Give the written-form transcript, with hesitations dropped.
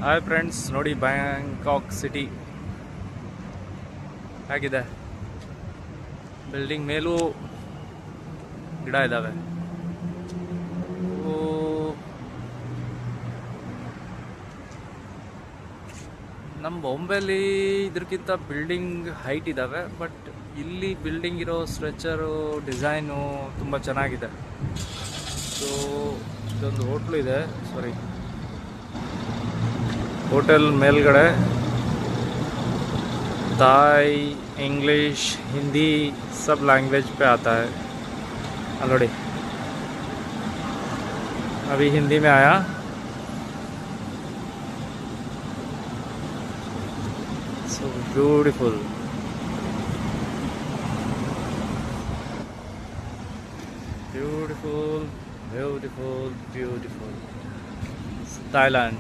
Hi friends, ನೋಡಿ Bangkok city ಹೇಗಿದೆ. Building ಮೇಲೂ ಗಿಡ ಇದ್ದಾವೆ. ನಮ್ಮ ಬಾಂಬೆಲಿ ಇದಕ್ಕಿಂತ ಬಿಲ್ಡಿಂಗ್ ಹೈಟ್ ಇದ್ದಾವೆ, ಬಟ್ ಇಲ್ಲಿ ಬಿಲ್ಡಿಂಗ್ ಇರೋ ಸ್ಟ್ರಕ್ಚರು ಡಿಸೈನು ತುಂಬ ಚೆನ್ನಾಗಿದೆ. ಸೊ ಇದೊಂದು ಹೋಟ್ಲು ಇದೆ, ಹೋಟೆಲ್ ಮೇಲ್ಗಡೆ ताई, इंग्लिश, हिंदी सब लैंग्वेज पे आता है. ऑलरेडी अभी हिंदी में आया. So beautiful, beautiful, beautiful, beautiful. Thailand.